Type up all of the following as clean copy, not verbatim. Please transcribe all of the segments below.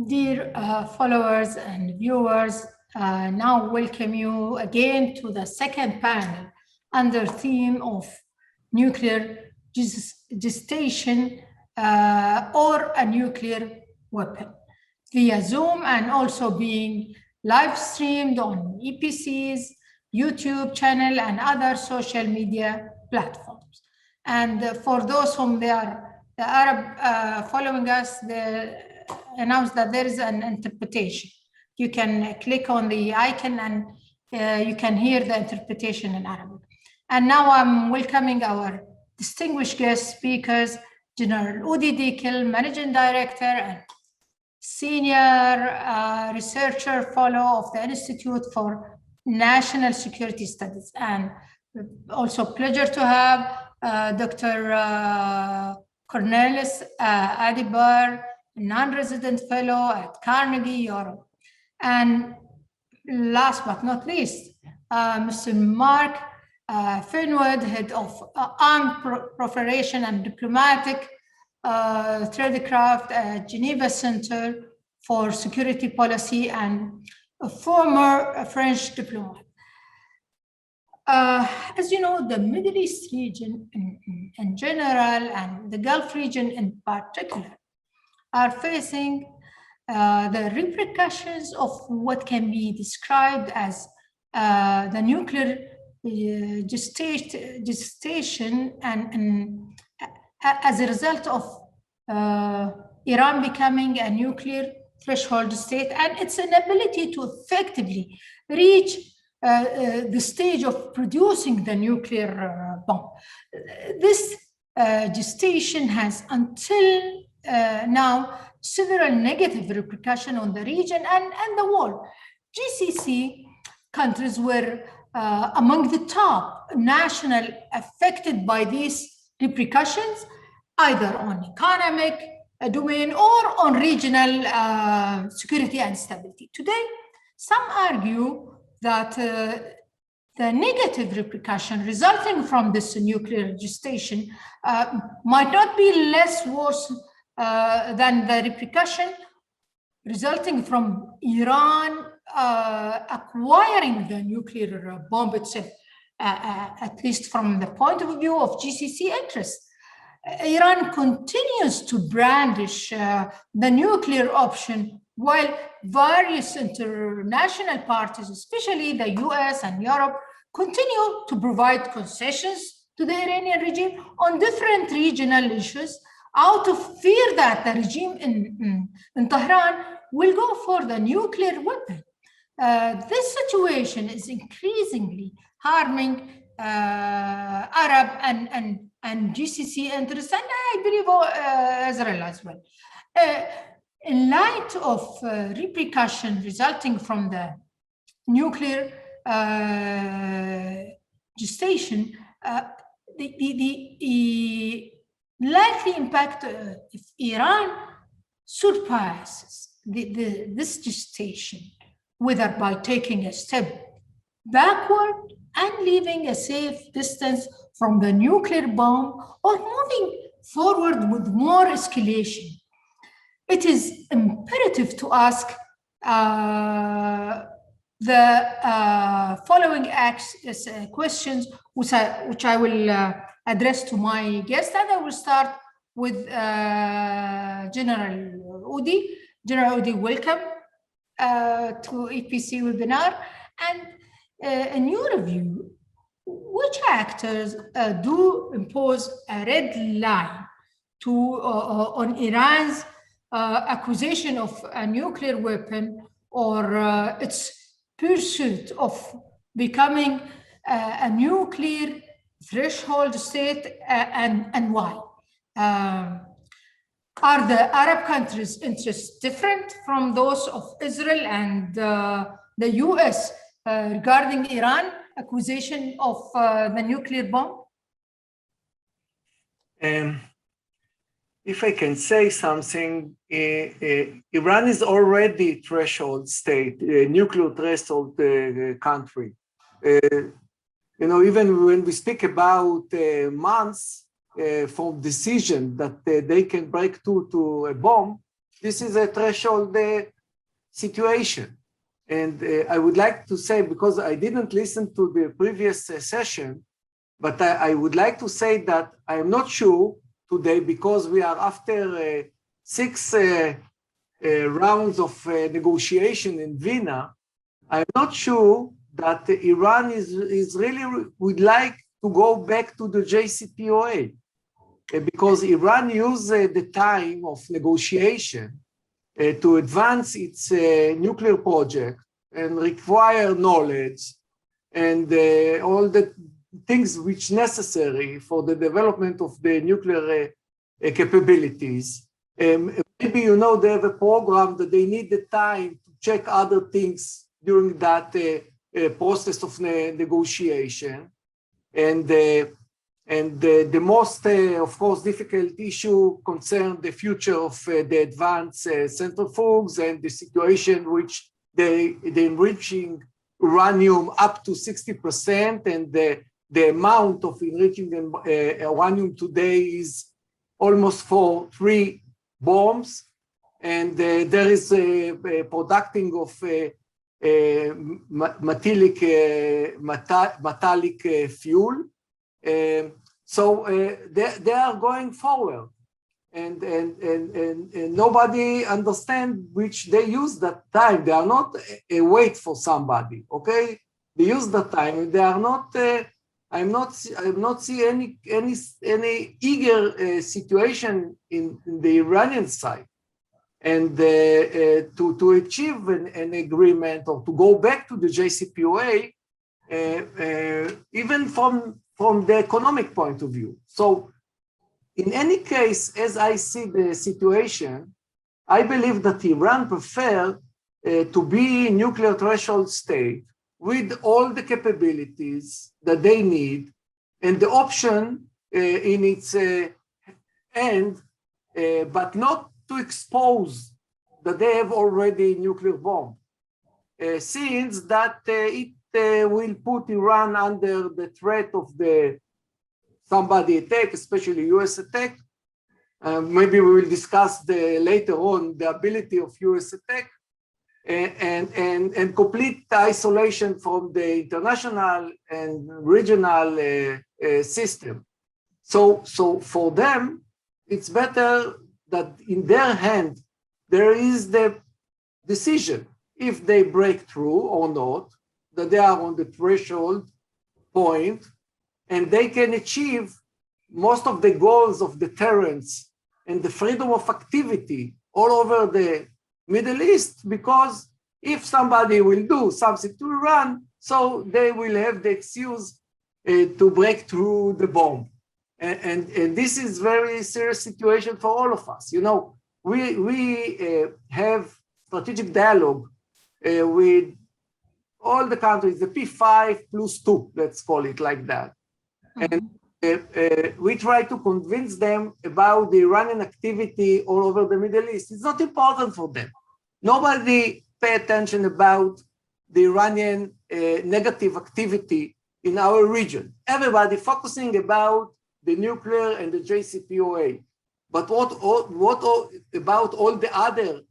Dear followers and viewers, now welcome you again to the second panel under theme of nuclear gestation or a nuclear weapon via Zoom, and also being live streamed on EPC's YouTube channel and other social media platforms. And for those whom they are the Arab following us, they announce that there is an interpretation. You can click on the icon and you can hear the interpretation in Arabic. And now I'm welcoming our distinguished guest speakers, General Udi Dikel, Managing Director and Senior Researcher Fellow of the Institute for National Security Studies. And also pleasure to have Dr. Cornelius Adebahr, non-resident fellow at Carnegie, Europe. And last but not least, Mr. Marc Finaud, head of armed proliferation and diplomatic tradecraft at Geneva Center for Security Policy and a former French diplomat. As you know, the Middle East region in general and the Gulf region in particular are facing the repercussions of what can be described as the nuclear gestation and as a result of Iran becoming a nuclear threshold state and its inability to effectively reach the stage of producing the nuclear bomb. This gestation has until now several negative repercussions on the region and the world. GCC countries were among the top national affected by these repercussions, either on economic domain or on regional security and stability. Today, some argue that the negative repercussion resulting from this nuclear gestation might not be less worse than the repercussion resulting from Iran acquiring the nuclear bomb itself, at least from the point of view of GCC interests. Iran continues to brandish the nuclear option while various international parties, especially the US and Europe, continue to provide concessions to the Iranian regime on different regional issues out of fear that the regime in Tehran will go for the nuclear weapon. This situation is increasingly harming Arab and GCC interests, and I believe Israel as well. In light of repercussions resulting from the nuclear gestation, the likely impact if Iran surpasses this gestation, whether by taking a step backward and leaving a safe distance from the nuclear bomb or moving forward with more escalation. It is imperative to ask the following questions, which I will address to my guest, and I will start with General Udi. General Udi, welcome to EPC webinar. And in your view, which actors do impose a red line to on Iran's acquisition of a nuclear weapon or its pursuit of becoming a nuclear threshold state, and why? Are the Arab countries' interests different from those of Israel and the US regarding Iran acquisition of the nuclear bomb? If I can say something, Iran is already threshold state, nuclear threshold country. Even when we speak about months from decision that they can break to a bomb, this is a threshold situation. And I would like to say, because I didn't listen to the previous session, but I would like to say that I am not sure today, because we are after 6 rounds of negotiation in Vienna. I'm not sure that Iran is really would like to go back to the JCPOA, because Iran used the time of negotiation to advance its nuclear project and require knowledge and all the things which necessary for the development of the nuclear capabilities. Maybe you know they have a program that they need the time to check other things during that process of negotiation. And the most, of course, difficult issue concerns the future of the advanced centrifuges and the situation which the enriching uranium up to 60%, and the amount of enriching uranium today is almost for 3 bombs, and there is a producing of metallic fuel. So they are going forward, and nobody understands which they use that time. They are not wait for somebody, okay? They use the time. They are not. I'm not see any eager situation in the Iranian side, and to achieve an agreement or to go back to the JCPOA, even from the economic point of view. So in any case, as I see the situation, I believe that Iran prefer to be nuclear threshold state with all the capabilities that they need, and the option in its end, but not to expose that they have already nuclear bomb, since that it will put Iran under the threat of somebody attack, especially US attack. Maybe we will discuss later on the ability of US attack, and complete isolation from the international and regional system. So for them, it's better that in their hand, there is the decision if they break through or not, that they are on the threshold point, and they can achieve most of the goals of deterrence and the freedom of activity all over the Middle East, because if somebody will do something to Iran, so they will have the excuse to break through the bomb. And this is very serious situation for all of us. You know, we have strategic dialogue with all the countries, the P5+2, let's call it like that. And we try to convince them about the Iranian activity all over the Middle East. It's not important for them. Nobody pay attention about the Iranian negative activity in our region. Everybody focusing about the nuclear and the JCPOA. But what about all the other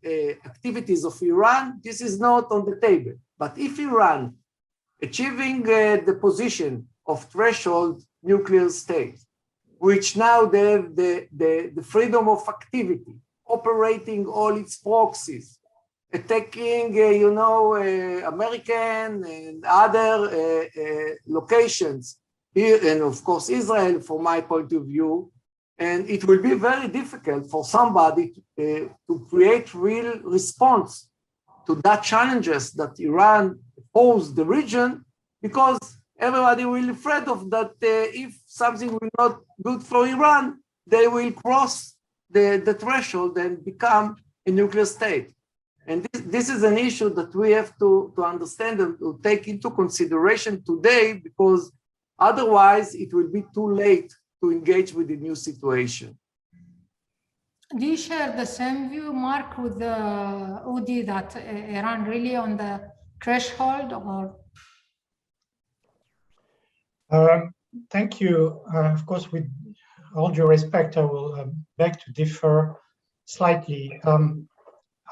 activities of Iran? This is not on the table. But if Iran achieving the position of threshold nuclear state, which now they have the freedom of activity, operating all its proxies, attacking, American and other locations here, and of course Israel, from my point of view, and it will be very difficult for somebody to create real response to that challenges that Iran pose the region, because everybody will be afraid of that. If something will not good for Iran, they will cross the threshold and become a nuclear state. And this is an issue that we have to understand and to take into consideration today, because otherwise it will be too late to engage with the new situation. Do you share the same view, Mark, with the Udi, that Iran really on the threshold, or? Thank you. Of course, with all due respect, I will beg to differ slightly.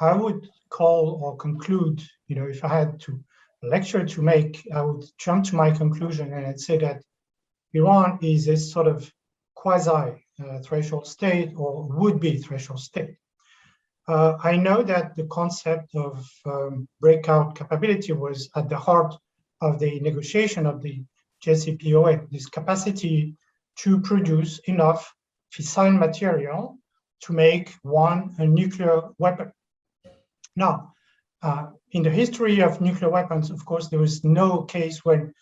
I would call or conclude, if I had to lecture to make, I would jump to my conclusion and I'd say that Iran is a sort of quasi-threshold state or would-be threshold state. I know that the concept of breakout capability was at the heart of the negotiation of the JCPOA, this capacity to produce enough fissile material to make a nuclear weapon. Now, in the history of nuclear weapons, of course, there was no case when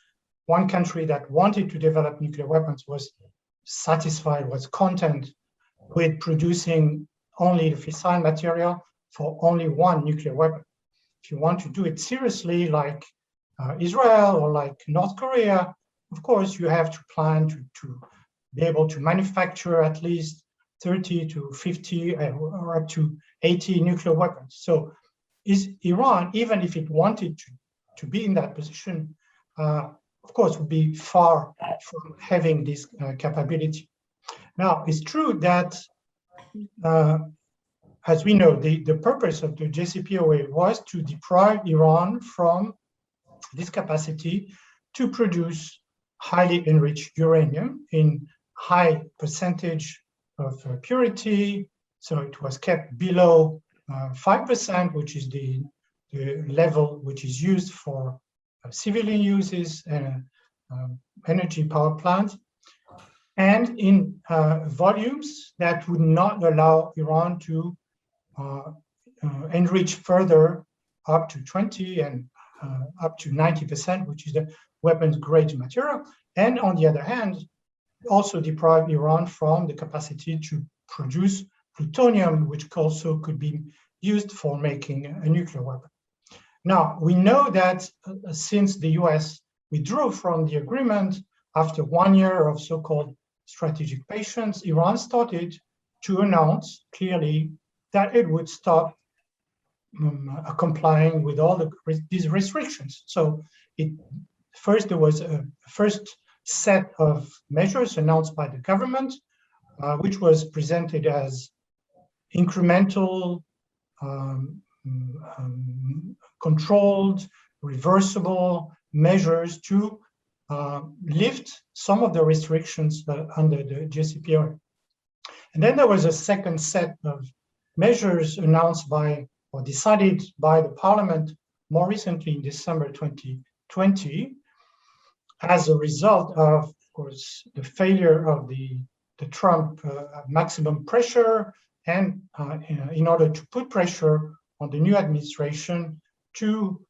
one country that wanted to develop nuclear weapons was satisfied, was content with producing only the fissile material for only one nuclear weapon. If you want to do it seriously, like Israel or like North Korea, of course, you have to plan to be able to manufacture at least 30 to 50 or up to 80 nuclear weapons. So is Iran, even if it wanted to be in that position, of course, would be far from having this capability. Now, it's true that, as we know, the purpose of the JCPOA was to deprive Iran from this capacity to produce highly enriched uranium in high percentage of purity. So it was kept below 5%, which is the level which is used for civilian uses and energy power plants, and in volumes that would not allow Iran to enrich further up to 20 and up to 90%, which is the weapons grade material. And on the other hand, also deprive Iran from the capacity to produce plutonium, which also could be used for making a nuclear weapon. Now, we know that since the US withdrew from the agreement after 1 year of so-called strategic patience, Iran started to announce clearly that it would stop complying with all these restrictions. So first there was a first set of measures announced by the government, which was presented as incremental, controlled, reversible measures to lift some of the restrictions under the JCPOA. And then there was a second set of measures announced by or decided by the parliament more recently in December 2020 as a result of course, the failure of the Trump maximum pressure and in order to put pressure on the new administration to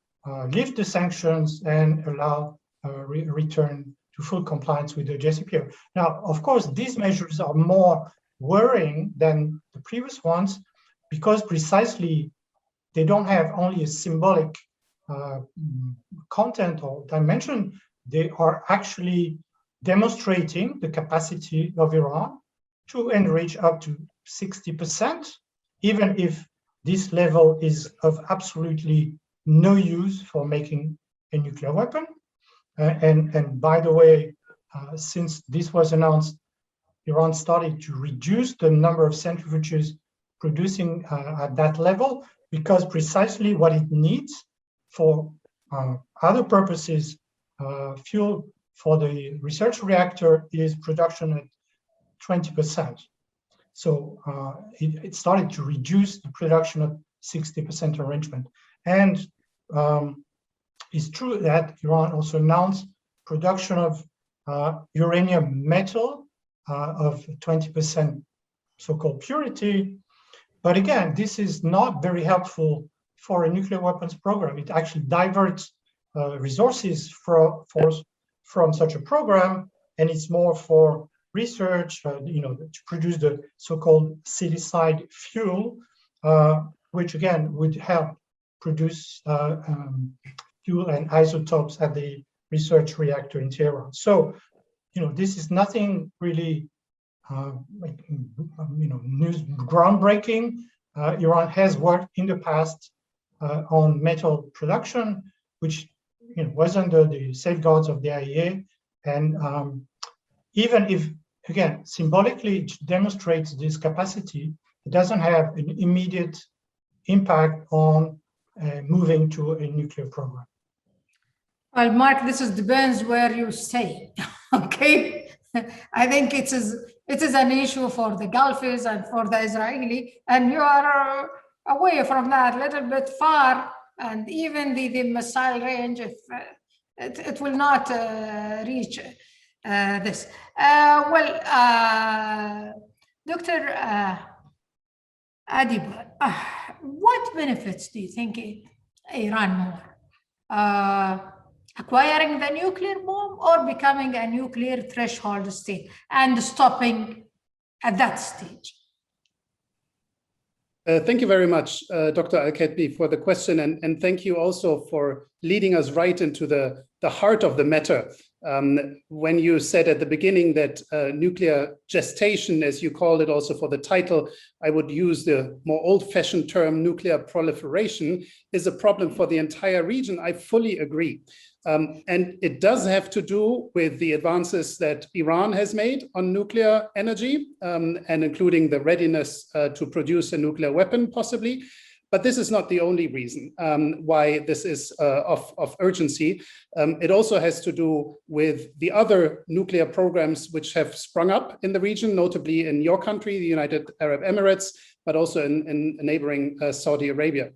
lift the sanctions and allow return to full compliance with the JCPOA. Now, of course, these measures are more worrying than the previous ones because precisely they don't have only a symbolic content or dimension, they are actually demonstrating the capacity of Iran to enrich up to 60%, even if this level is of absolutely no use for making a nuclear weapon. And by the way, since this was announced, Iran started to reduce the number of centrifuges producing at that level because precisely what it needs for other purposes, fuel for the research reactor is production at 20%. So it started to reduce the production of 60% arrangement. And it's true that Iran also announced production of uranium metal of 20% so-called purity. But again, this is not very helpful for a nuclear weapons program. It actually diverts resources from such a program, and it's more for research, to produce the so-called siliciide fuel, which again would help produce fuel and isotopes at the research reactor in Tehran. So, this is nothing really, news groundbreaking. Iran has worked in the past on metal production, which was under the safeguards of the IAEA, and even if, again, symbolically it demonstrates this capacity, it doesn't have an immediate impact on moving to a nuclear program? Well, Mark, this depends where you stay. Okay, I think it is an issue for the Gulfies and for the Israeli, and you are away from that, a little bit far, and even the missile range, if it will not reach this. Dr. Adebahr, what benefits do you think Iran more? Acquiring the nuclear bomb or becoming a nuclear threshold state and stopping at that stage? Thank you very much, Dr. Al Keti, for the question, and thank you also for leading us right into the heart of the matter. When you said at the beginning that nuclear gestation, as you called it also for the title, I would use the more old-fashioned term nuclear proliferation, is a problem for the entire region. I fully agree. And it does have to do with the advances that Iran has made on nuclear energy, and including the readiness to produce a nuclear weapon, possibly. But this is not the only reason why this is of urgency. It also has to do with the other nuclear programs which have sprung up in the region, notably in your country, the United Arab Emirates, but also in neighboring Saudi Arabia.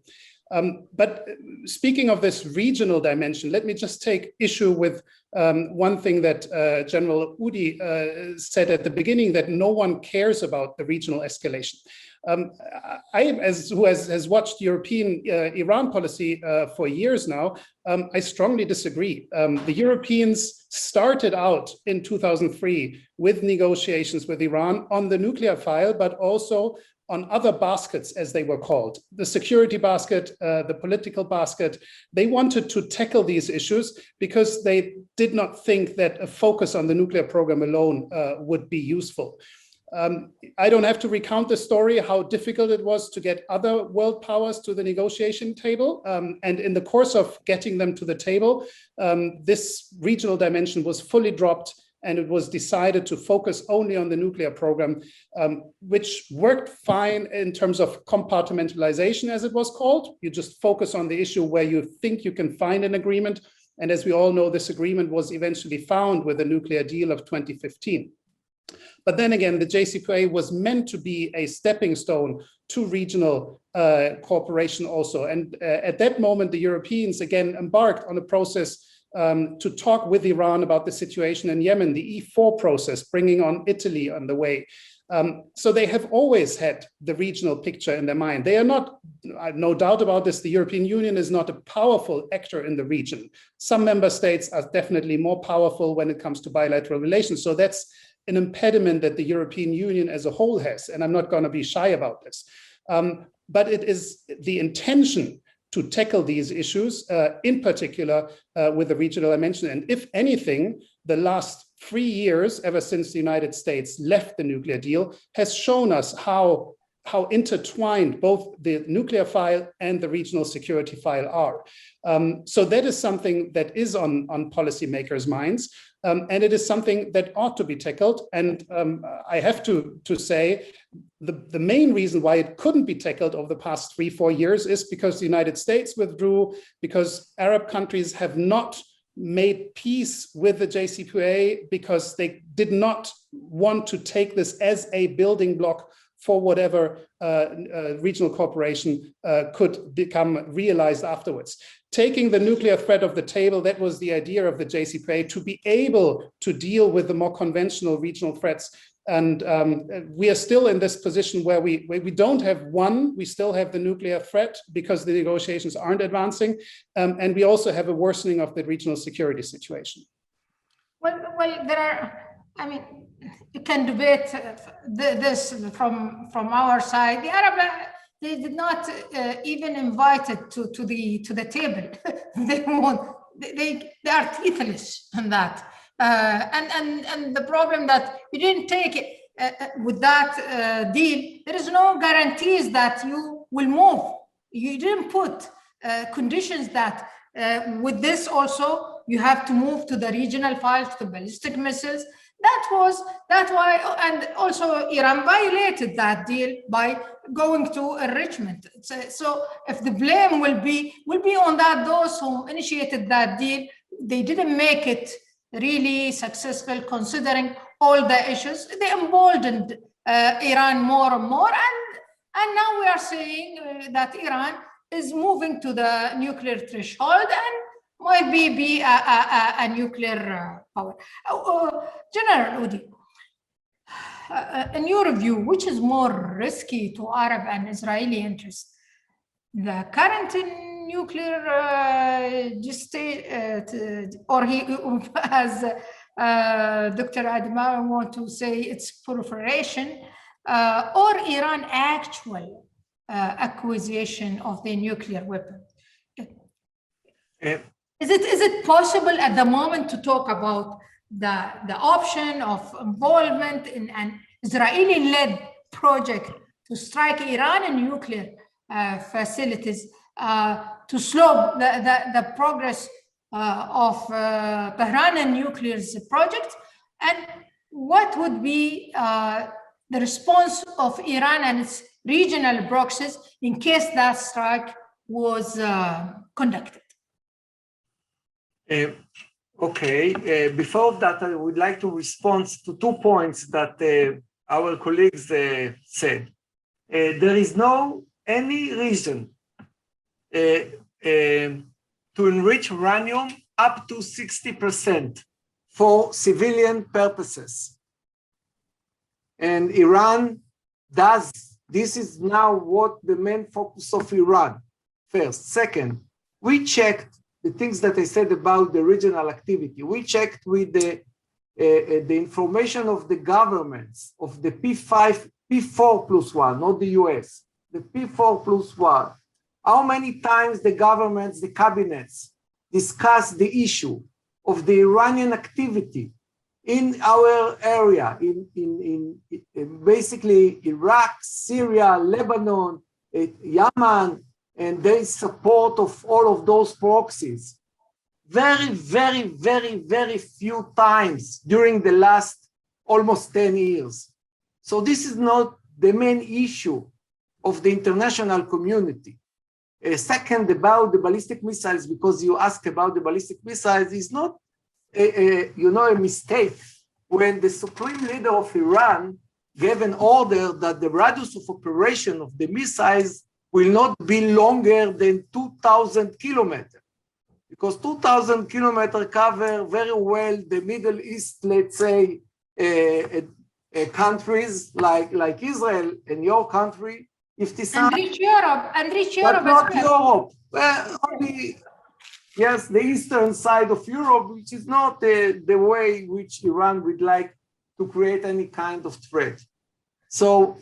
But speaking of this regional dimension, let me just take issue with one thing that General Udi said at the beginning, that no one cares about the regional escalation. Who has watched European Iran policy for years now, I strongly disagree. The Europeans started out in 2003 with negotiations with Iran on the nuclear file, but also on other baskets, as they were called, the security basket, the political basket. They wanted to tackle these issues because they did not think that a focus on the nuclear program alone would be useful. I don't have to recount the story, how difficult it was to get other world powers to the negotiation table. And in the course of getting them to the table, this regional dimension was fully dropped, and it was decided to focus only on the nuclear program, which worked fine in terms of compartmentalization, as it was called. You just focus on the issue where you think you can find an agreement. And as we all know, this agreement was eventually found with the nuclear deal of 2015. But then again, the JCPOA was meant to be a stepping stone to regional cooperation also. And at that moment, the Europeans again embarked on a process to talk with Iran about the situation in Yemen, the E4 process, bringing on Italy on the way. So they have always had the regional picture in their mind. They are not, I have no doubt about this, the European Union is not a powerful actor in the region. Some member states are definitely more powerful when it comes to bilateral relations. So that's an impediment that the European Union as a whole has, and I'm not going to be shy about this. But it is the intention to tackle these issues, in particular with the regional dimension. And if anything, the last 3 years, ever since the United States left the nuclear deal, has shown us how intertwined both the nuclear file and the regional security file are. So that is something that is on policymakers' minds. And it is something that ought to be tackled. And I have to say, the main reason why it couldn't be tackled over the past 3-4 years is because the United States withdrew, because Arab countries have not made peace with the JCPOA, because they did not want to take this as a building block for whatever regional cooperation could become realized afterwards. Taking the nuclear threat off the table, that was the idea of the JCPOA, to be able to deal with the more conventional regional threats. And we are still in this position where we don't have one, we still have the nuclear threat because the negotiations aren't advancing. And we also have a worsening of the regional security situation. Well, there are, I mean, you can debate this from our side. The Arab, they did not even invite it to the table. They are teethless on that. And the problem that you didn't take it with that deal, there is no guarantees that you will move. You didn't put conditions that with this also you have to move to the regional files, to ballistic missiles. That's why, and also Iran violated that deal by going to enrichment. So if the blame will be on that those who initiated that deal, they didn't make it really successful considering all the issues. They emboldened Iran more and more, and now we are seeing that Iran is moving to the nuclear threshold and might be a nuclear power. General Udi, in your view, which is more risky to Arab and Israeli interests? The current nuclear or as Dr. Adebahr want to say, its proliferation, or Iran actual acquisition of the nuclear weapon? Is it possible at the moment to talk about the option of involvement in an Israeli-led project to strike Iran and nuclear facilities to slow the progress of Tehran and nuclear project? And what would be the response of Iran and its regional proxies in case that strike was conducted? Okay, before that, I would like to respond to 2 points that our colleagues said. There is no any reason to enrich uranium up to 60% for civilian purposes. And Iran does, this is now what the main focus of Iran, first. Second, we checked the things that I said about the regional activity. We checked with the information of the governments of the P4+1, not the US, the P4+1. How many times the governments, the cabinets discussed the issue of the Iranian activity in our area, in basically Iraq, Syria, Lebanon, Yemen, and their support of all of those proxies. Very, very, very, very few times during the last almost 10 years. So this is not the main issue of the international community. Second, about the ballistic missiles, because you asked about the ballistic missiles, is not a mistake. When the supreme leader of Iran gave an order that the radius of operation of the missiles will not be longer than 2,000 kilometers, because 2,000 kilometers cover very well the Middle East, let's say, countries like Israel and your country. And reach Europe, but not Europe. Well, only, yes, the eastern side of Europe, which is not the way which Iran would like to create any kind of threat. So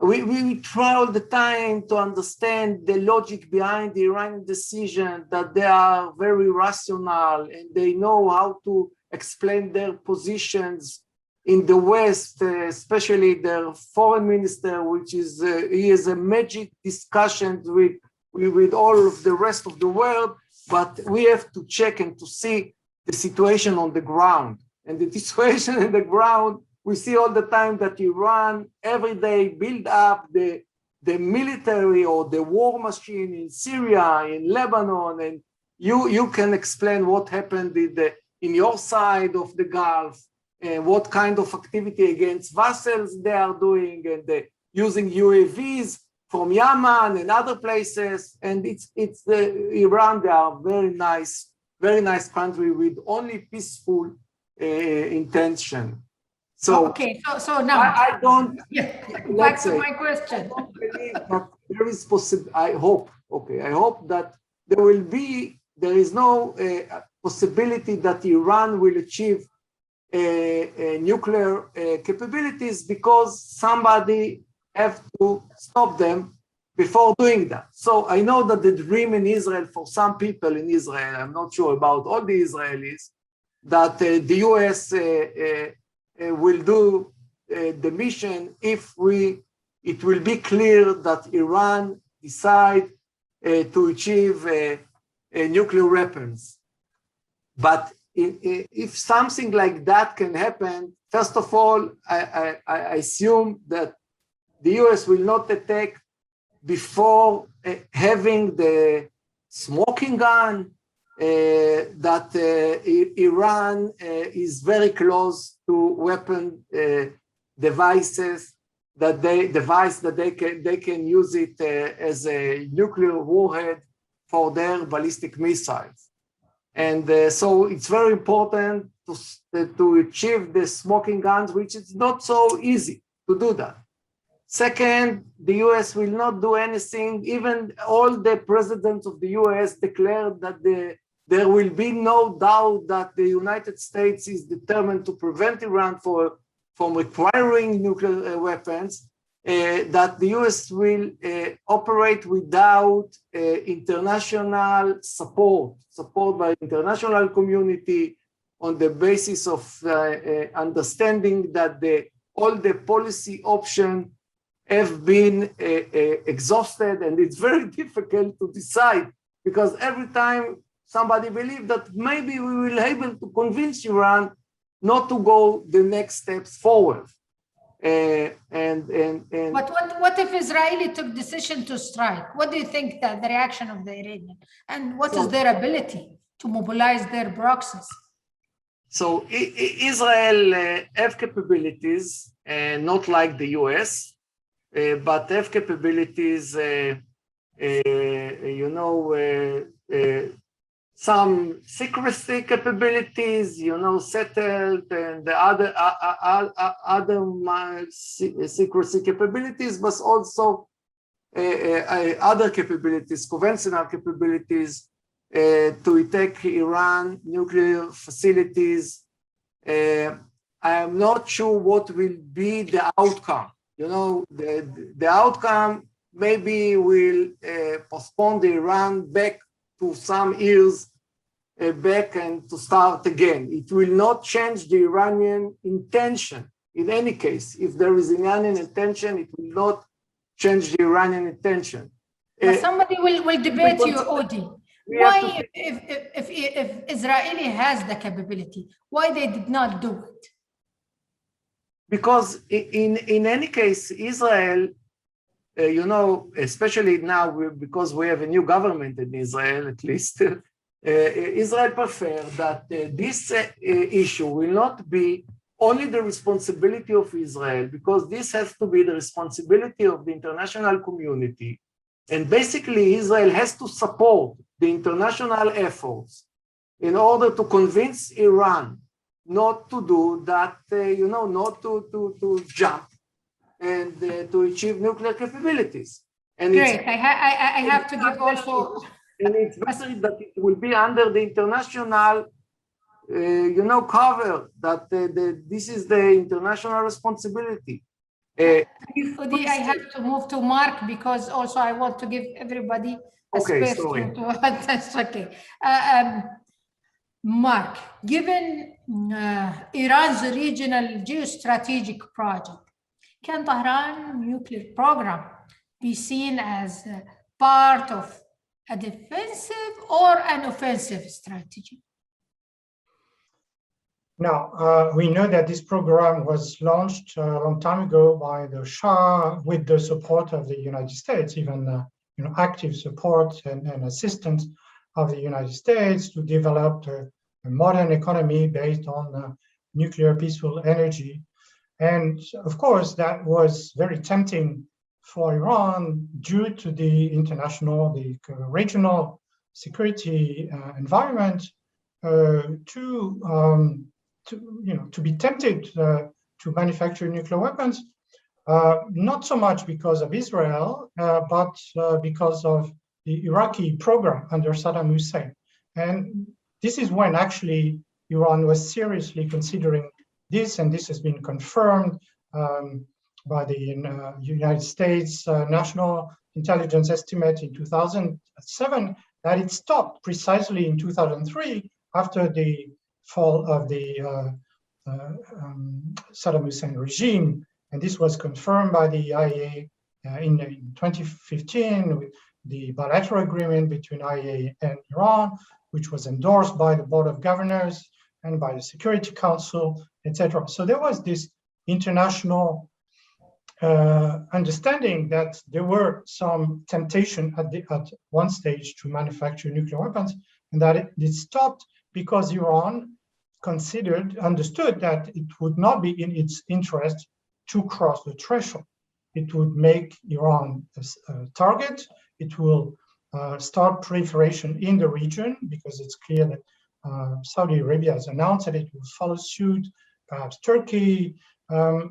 we try all the time to understand the logic behind the Iranian decision, that they are very rational and they know how to explain their positions in the West, especially their foreign minister, which is, he has a magic discussion with all of the rest of the world, but we have to check and to see the situation on the ground. And the situation on the ground, we see all the time that Iran every day build up the military or the war machine in Syria, in Lebanon, and you can explain what happened in your side of the Gulf, and what kind of activity against vessels they are doing, and using UAVs from Yemen and other places. And it's Iran, they are very nice country with only peaceful intention. So okay, so now I don't. Yeah, Let's back to say, my question. I don't believe that there is possible. I hope that there is no possibility that Iran will achieve nuclear capabilities, because somebody have to stop them before doing that. So I know that the dream in Israel, for some people in Israel, I'm not sure about all the Israelis, that the US will do the mission if it will be clear that Iran decide to achieve nuclear weapons. But if something like that can happen, first of all, I assume that the US will not attack before having the smoking gun, that Iran is very close to weapon devices, that they can use it as a nuclear warhead for their ballistic missiles. And so it's very important to achieve the smoking guns, which is not so easy to do that. Second, the US will not do anything. Even all the presidents of the US declared that there will be no doubt that the United States is determined to prevent Iran from acquiring nuclear weapons, that the US will operate without international support by the international community on the basis of understanding that all the policy options have been exhausted, and it's very difficult to decide, because every time somebody believes that maybe we will be able to convince Iran not to go the next steps forward. But what if Israeli took decision to strike? What do you think that the reaction of the Iranian, and what is their ability to mobilize their proxies? So Israel have capabilities, not like the US, but have capabilities, some secrecy capabilities, settled, and the other secrecy capabilities, but also other capabilities, conventional capabilities to attack Iran nuclear facilities. I am not sure what will be the outcome. The outcome maybe will postpone the Iran back to some years back and to start again. It will not change the Iranian intention. In any case, if there is Iranian intention, it will not change the Iranian intention. But somebody will debate you, Odi. Why, if Israeli has the capability, why they did not do it? Because in any case, Israel, especially now, because we have a new government in Israel, at least, Israel prefer that this issue will not be only the responsibility of Israel, because this has to be the responsibility of the international community. And basically, Israel has to support the international efforts in order to convince Iran not to do that, not to jump and to achieve nuclear capabilities. And great. I have to give also. And it's better that it will be under the international, cover, that this is the international responsibility. Odi, I have to move to Marc, because also I want to give everybody a space to that's okay. Marc, given Iran's regional geostrategic project, can Tehran nuclear program be seen as part of a defensive or an offensive strategy? Now, we know that this program was launched a long time ago by the Shah with the support of the United States, even active support and assistance of the United States to develop a modern economy based on nuclear peaceful energy. And of course, that was very tempting for Iran due to the regional security environment to be tempted to manufacture nuclear weapons, not so much because of Israel, but because of the Iraqi program under Saddam Hussein. And this is when actually Iran was seriously considering this, and this has been confirmed by the United States National Intelligence Estimate in 2007, that it stopped precisely in 2003 after the fall of the Saddam Hussein regime. And this was confirmed by the IAEA in 2015 with the bilateral agreement between IAEA and Iran, which was endorsed by the Board of Governors and by the Security Council, etc. So there was this international understanding that there were some temptation at one stage to manufacture nuclear weapons, and that it stopped because Iran understood that it would not be in its interest to cross the threshold. It would make Iran a target. It will start proliferation in the region, because it's clear that Saudi Arabia has announced that it will follow suit, perhaps Turkey.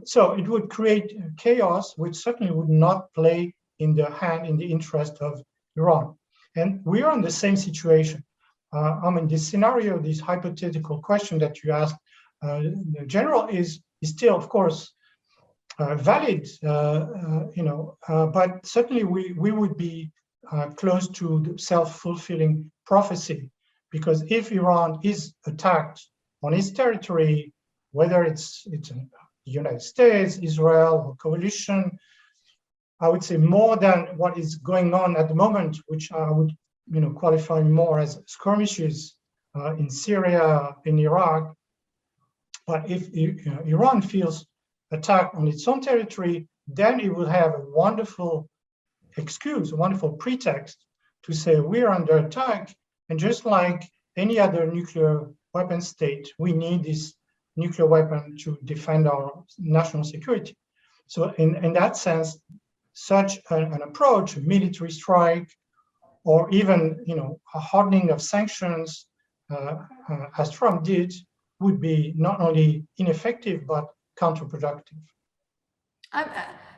So it would create chaos, which certainly would not play in the interest of Iran. And we are in the same situation. I mean, this scenario, this hypothetical question that you asked, the general is still, of course, valid, but certainly we would be close to the self-fulfilling prophecy, because if Iran is attacked on its territory, whether it's the United States, Israel, or coalition, I would say more than what is going on at the moment, which I would qualify more as skirmishes in Syria, in Iraq. But if Iran feels attacked on its own territory, then it will have a wonderful excuse, a wonderful pretext to say we're under attack, and just like any other nuclear weapon state, we need this nuclear weapon to defend our national security. So in that sense, such an approach, a military strike, or even a hardening of sanctions, as Trump did, would be not only ineffective but counterproductive.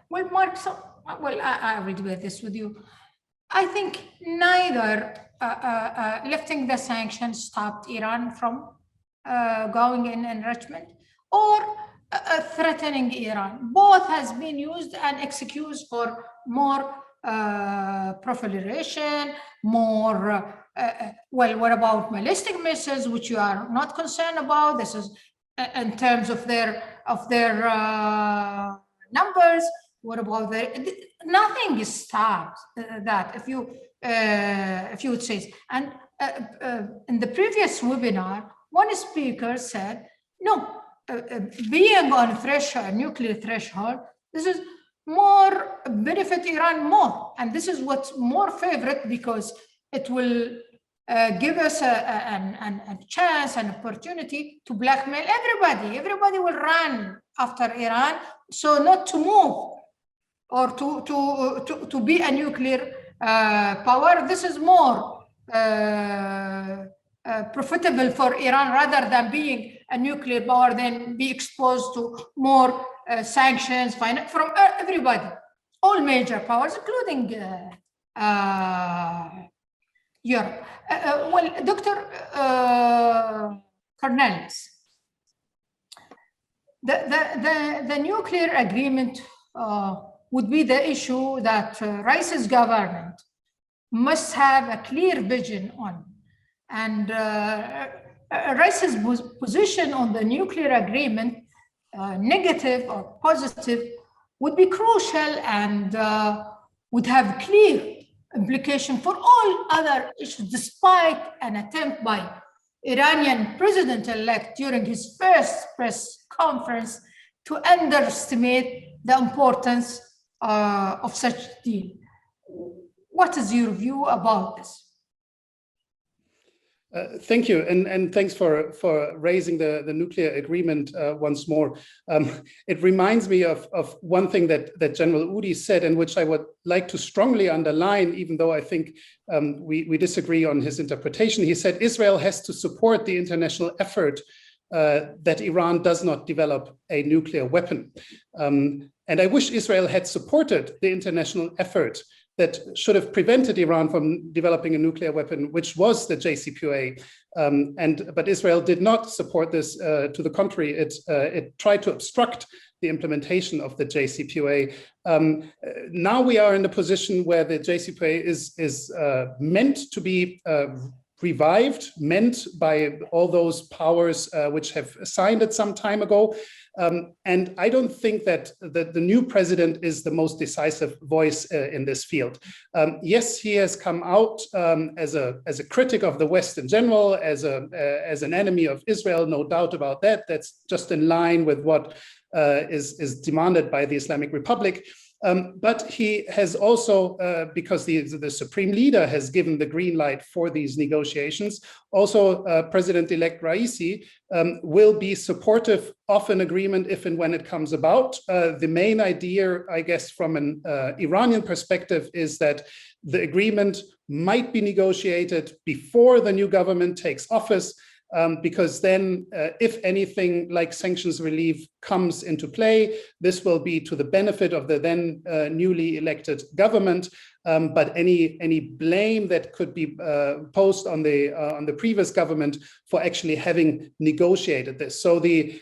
Well, Mark, I will debate this with you. I think neither lifting the sanctions stopped Iran from going in enrichment, or threatening Iran. Both has been used and excuse for more proliferation, more, what about ballistic missiles, which you are not concerned about? This is in terms of their numbers. What about nothing stops that, if you would say. And in the previous webinar, one speaker said, no, being on nuclear threshold, this is more benefit Iran more. And this is what's more favorite, because it will give us a chance, an opportunity to blackmail everybody. Everybody will run after Iran, so not to move or to be a nuclear power. This is more profitable for Iran, rather than being a nuclear power, then be exposed to more sanctions from everybody, all major powers, including Europe. Dr. Cornelius, the nuclear agreement would be the issue that Rice's government must have a clear vision on. And Rice's position on the nuclear agreement, negative or positive, would be crucial and would have clear implication for all other issues, despite an attempt by Iranian president-elect during his first press conference to underestimate the importance of such deal. What is your view about this? Thank you, and thanks for raising the nuclear agreement once more. It reminds me of one thing that General Udi said, and which I would like to strongly underline, even though I think we disagree on his interpretation. He said Israel has to support the international effort that Iran does not develop a nuclear weapon. And I wish Israel had supported the international effort that should have prevented Iran from developing a nuclear weapon, which was the JCPOA. But Israel did not support this. To the contrary, it tried to obstruct the implementation of the JCPOA. Now we are in a position where the JCPOA is meant to be revived, meant by all those powers which have signed it some time ago. And I don't think that the new president is the most decisive voice in this field. Yes, he has come out as a critic of the West in general, as an enemy of Israel, no doubt about that. That's just in line with what is demanded by the Islamic Republic. But he has also, because the supreme leader has given the green light for these negotiations, also President-elect Raisi will be supportive of an agreement if and when it comes about. The main idea, I guess, from an Iranian perspective is that the agreement might be negotiated before the new government takes office, because then if anything like sanctions relief comes into play, this will be to the benefit of the then newly elected government. But any blame that could be posed on the previous government for actually having negotiated this. So the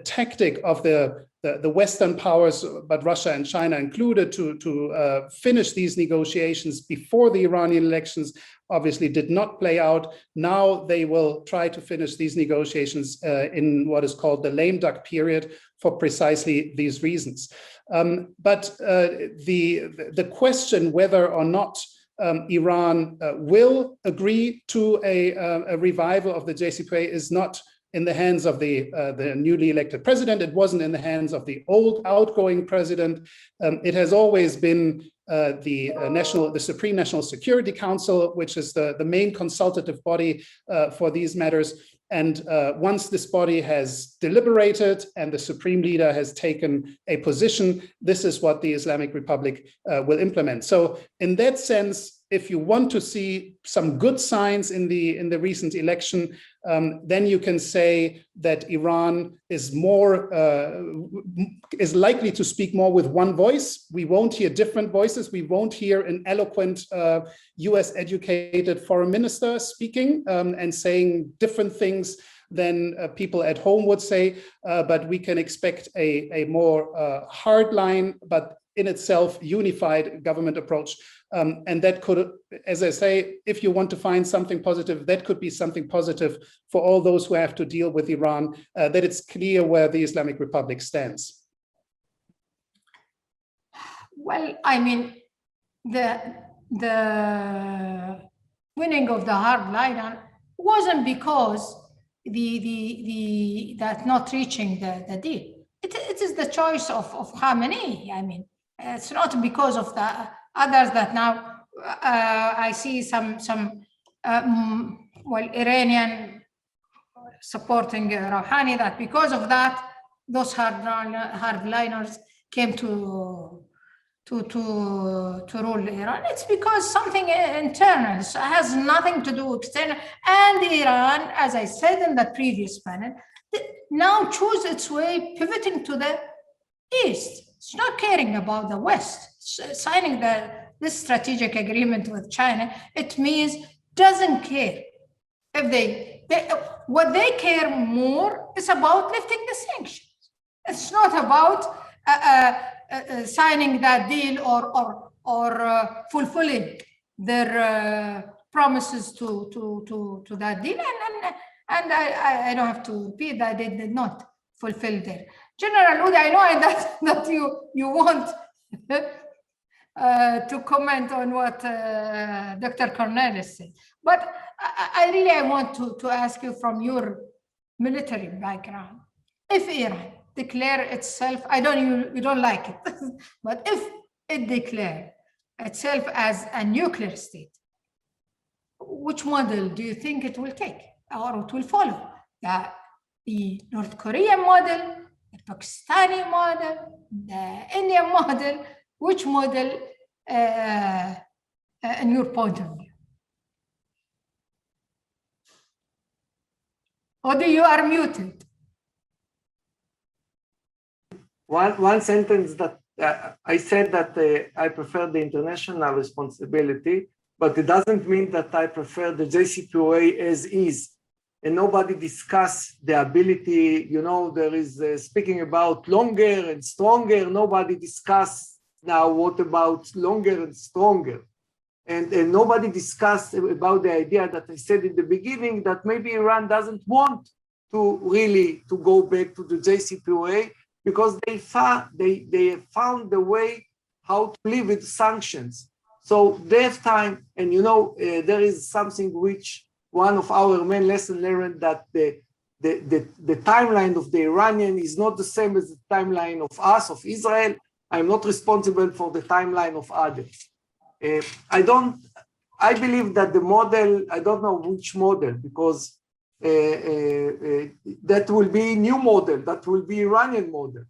tactic of the Western powers, but Russia and China included, to finish these negotiations before the Iranian elections obviously did not play out. Now they will try to finish these negotiations in what is called the lame duck period for precisely these reasons. But the question whether or not Iran will agree to a revival of the JCPOA is not in the hands of the newly elected president. It wasn't in the hands of the old outgoing president. It has always been the Supreme National Security Council, which is the main consultative body for these matters. And once this body has deliberated and the supreme leader has taken a position, this is what the Islamic Republic will implement. So in that sense, if you want to see some good signs in the recent election, then you can say that Iran is likely to speak more with one voice. We won't hear different voices. We won't hear an eloquent US-educated foreign minister speaking and saying different things than people at home would say, but we can expect a more hardline, but in itself unified government approach. And that could, as I say, if you want to find something positive, that could be something positive for all those who have to deal with Iran, that it's clear where the Islamic Republic stands. Well, I mean, the winning of the hardliner wasn't because that not reaching the deal. It is the choice of Khamenei. I mean, it's not because of the others that now I see some Iranian supporting Rouhani, that because of that those hardliners came to rule Iran. It's because something internal. It has nothing to do with external. And Iran, as I said in the previous panel, now choose its way pivoting to the east. It's not caring about the West. Signing this strategic agreement with China, it means doesn't care. What they care more is about lifting the sanctions. It's not about signing that deal or fulfilling their promises to that deal. And I don't have to repeat that they did not fulfill their. General Udi, I know that you want to comment on what Dr. Cornelius said, but I really want to ask you from your military background, if Iran declare itself, you don't like it, but if it declare itself as a nuclear state, which model do you think it will take or it will follow? The North Korean model, the Pakistani model, the Indian model, which model in your point of view? Or you are muted. One sentence that I said that I prefer the international responsibility, but it doesn't mean that I prefer the JCPOA as is. And nobody discuss the ability, there is speaking about longer and stronger. Nobody discuss now what about longer and stronger. And nobody discussed about the idea that I said in the beginning, that maybe Iran doesn't want to really to go back to the JCPOA, because they found the way how to live with sanctions. So they have time, and there is something which one of our main lessons learned, that the timeline of the Iranian is not the same as the timeline of us, of Israel. I'm not responsible for the timeline of others. I believe that the model, I don't know which model, because that will be new model, that will be Iranian model.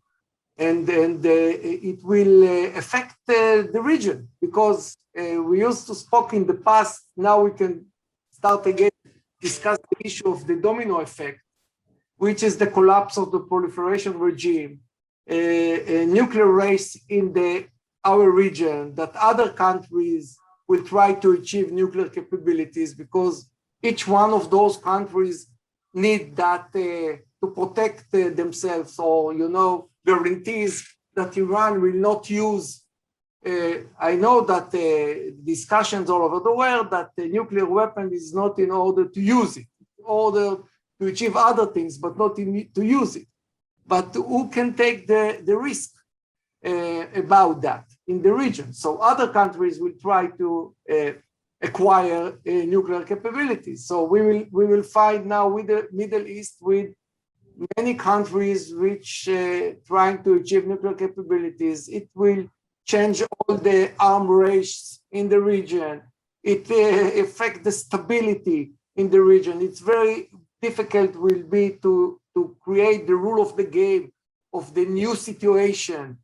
And it will affect the region, because we used to speak in the past. Now we can start again discuss the issue of the domino effect, which is the collapse of the proliferation regime, a nuclear race in our region, that other countries will try to achieve nuclear capabilities, because each one of those countries need that to protect themselves, or guarantees that Iran will not use. I know that discussions all over the world that the nuclear weapon is not in order to use it, in order to achieve other things, but not to use it. But who can take the risk about that in the region? So other countries will try to acquire nuclear capabilities. So we will find now with the Middle East, with many countries which trying to achieve nuclear capabilities. It will change all the arms race in the region. It affect the stability in the region. It's very difficult will be to create the rule of the game of the new situation.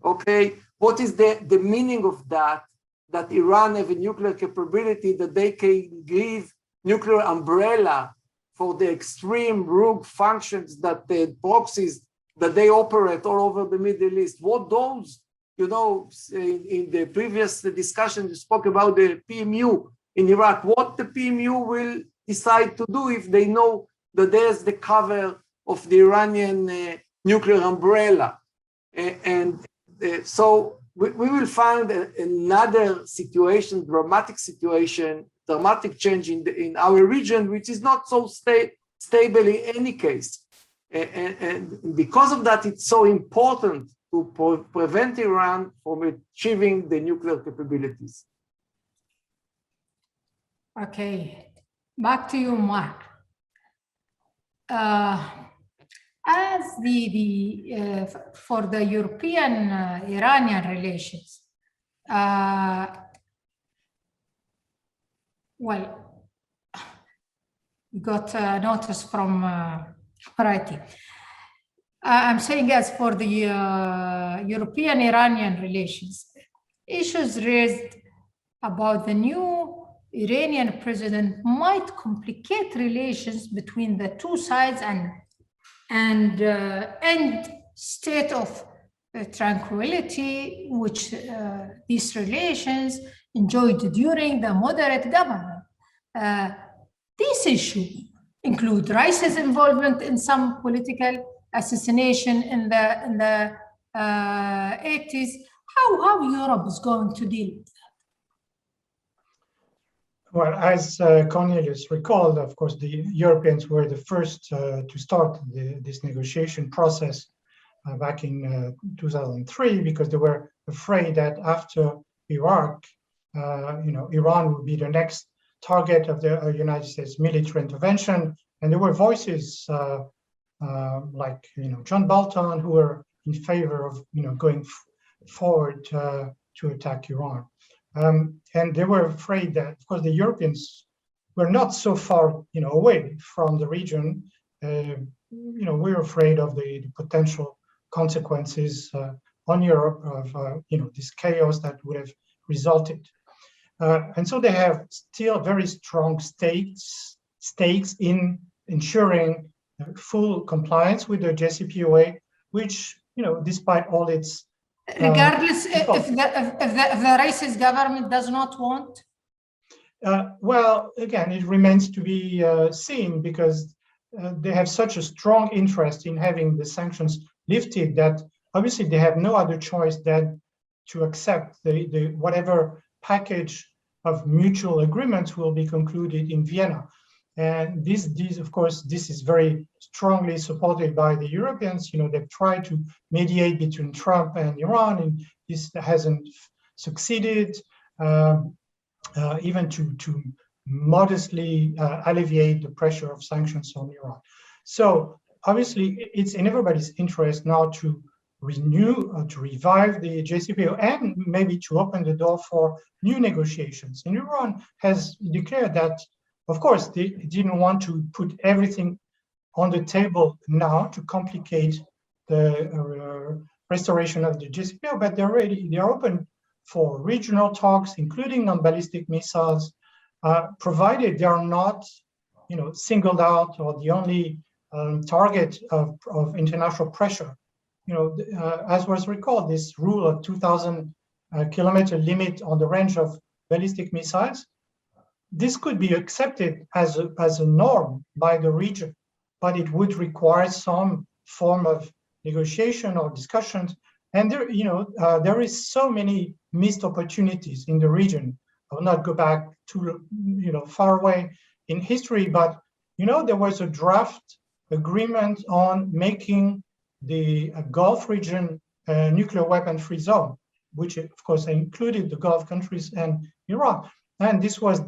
Okay, what is the meaning of that? That Iran have a nuclear capability, that they can give nuclear umbrella for the extreme rogue functions, that the proxies that they operate all over the Middle East. What those, in the previous discussion, you spoke about the PMU in Iraq. What the PMU will decide to do if they know that there's the cover of the Iranian nuclear umbrella. So we will find another situation, dramatic change in our region, which is not so stable in any case. And because of that, it's so important to prevent Iran from achieving the nuclear capabilities. Okay, back to you, Marc. As for the European-Iranian relations, well, we got a notice from Variety. I'm saying, as for the European-Iranian relations, issues raised about the new Iranian president might complicate relations between the two sides and end state of tranquility which these relations enjoyed during the moderate government. These issues include Rice's involvement in some political assassination in the 80s. How Europe is going to deal with that? Well, as Cornelius recalled, of course, the Europeans were the first to start this negotiation process back in 2003, because they were afraid that after Iraq, Iran would be the next target of the United States military intervention. And there were voices like John Bolton, who were in favor of going forward to attack Iran. And they were afraid that, of course, the Europeans were not so far, away from the region. We were afraid of the potential consequences on Europe of, this chaos that would have resulted. And so they have still very strong stakes in ensuring full compliance with the JCPOA, which, despite all its regardless if the racist government does not want? Well, again, it remains to be seen, because they have such a strong interest in having the sanctions lifted that obviously they have no other choice than to accept the whatever package of mutual agreements will be concluded in Vienna. And this, of course, this is very strongly supported by the Europeans. You know, they've tried to mediate between Trump and Iran, and this hasn't succeeded, even to modestly alleviate the pressure of sanctions on Iran. So obviously, it's in everybody's interest now to renew, to revive the JCPOA, and maybe to open the door for new negotiations. And Iran has declared that, of course, they didn't want to put everything on the table now to complicate the restoration of the JCPOA, but they're open for regional talks, including non-ballistic missiles, provided they are not, you know, singled out or the only target of international pressure. You know, as was recalled, this rule of 2,000 kilometer limit on the range of ballistic missiles, this could be accepted as a norm by the region, but it would require some form of negotiation or discussions. And there, you know, there is so many missed opportunities in the region. I will not go back too, you know, far away in history, but you know, there was a draft agreement on making the Gulf region nuclear weapon-free zone, which of course included the Gulf countries and Iran. And this was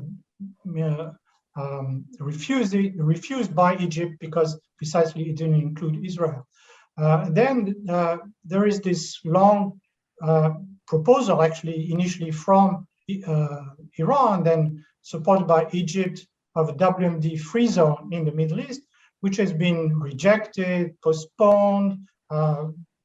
refused by Egypt because precisely it didn't include Israel. Then there is this long proposal, actually, initially from Iran, then supported by Egypt, of a WMD free zone in the Middle East, which has been rejected, postponed,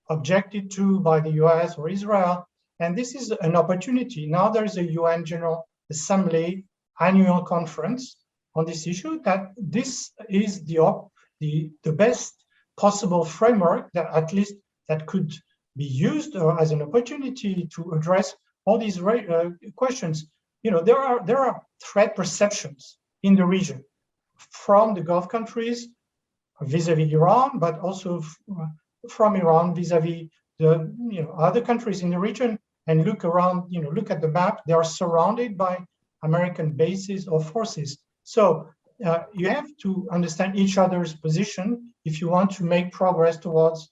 objected to by the US or Israel. And this is an opportunity. Now there's a UN General Assembly annual conference on this issue, that this is the best possible framework that at least that could be used as an opportunity to address all these questions. You know, there are threat perceptions in the region from the Gulf countries vis-a-vis Iran, but also from Iran vis-a-vis the, you know, other countries in the region. And look around, you know, look at the map, they are surrounded by American bases or forces. So you have to understand each other's position if you want to make progress towards,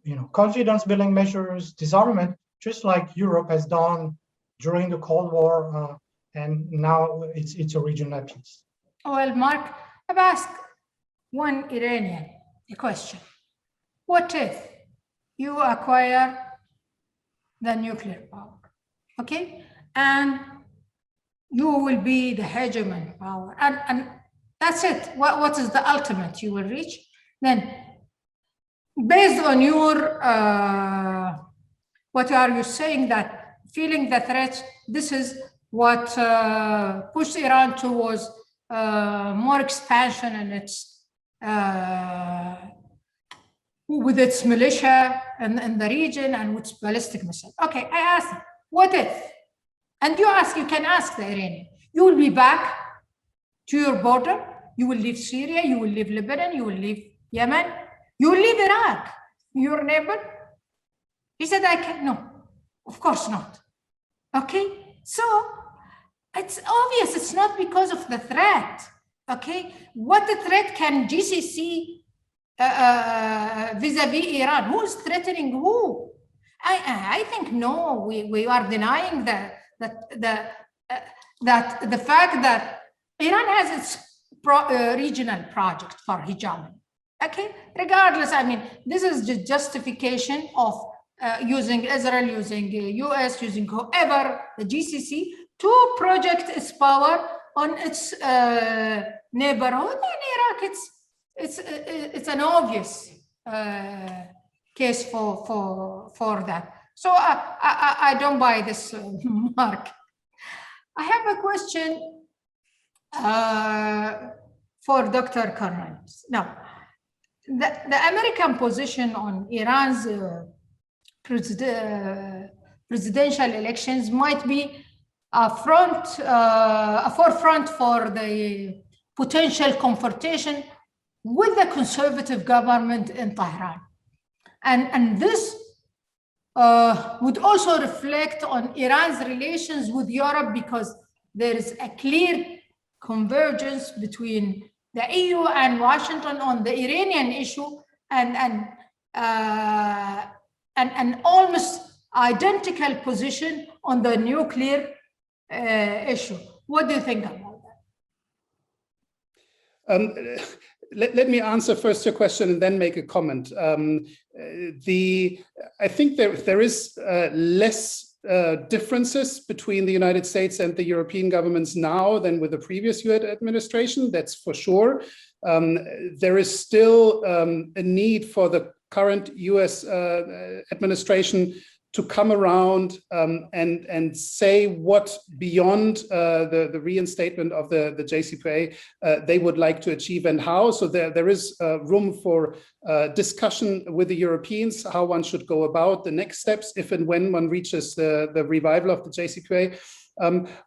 you know, confidence building measures, disarmament, just like Europe has done during the Cold War, and now it's a regional peace. Well, Marc, I've asked one Iranian a question. What if you acquire the nuclear power, okay? And you will be the hegemon power, and that's it. What is the ultimate you will reach? Then, based on your, what are you saying, that feeling the threat, this is what pushed Iran towards more expansion and its, with its militia in the region and with ballistic missiles. Okay, I asked, what if? And you can ask the Iranian, you will be back to your border, you will leave Syria, you will leave Lebanon, you will leave Yemen, you will leave Iraq, your neighbor? He said, no, of course not. Okay, so it's obvious it's not because of the threat, okay? What the threat can GCC vis-a-vis Iran? Who is threatening who? I think no, we are denying that the fact that Iran has its regional project for hegemony. Okay, regardless, I mean, this is the justification of using Israel, using US, using whoever, the GCC, to project its power on its neighborhood. In Iraq, it's an obvious case for that. So I don't buy this, Marc. I have a question for Dr. Cornelius. Now, the American position on Iran's presidential elections might be a forefront for the potential confrontation with the conservative government in Tehran. And this would also reflect on Iran's relations with Europe, because there is a clear convergence between the EU and Washington on the Iranian issue, and an almost identical position on the nuclear issue. What do you think about that? Let me answer first your question and then make a comment. I think there is less differences between the United States and the European governments now than with the previous US administration, that's for sure. There is still a need for the current US administration to come around and say what beyond the reinstatement of the JCPOA they would like to achieve and how. So there is room for discussion with the Europeans, how one should go about the next steps if and when one reaches the revival of the JCPOA.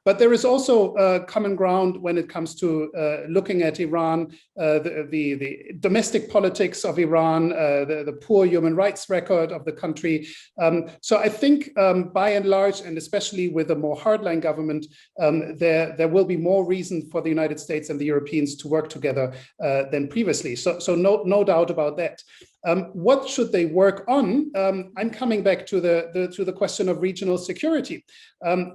But there is also common ground when it comes to looking at Iran, the domestic politics of Iran, the poor human rights record of the country. So I think by and large, and especially with a more hardline government, there will be more reason for the United States and the Europeans to work together than previously. So no doubt about that. What should they work on? I'm coming back to the question of regional security,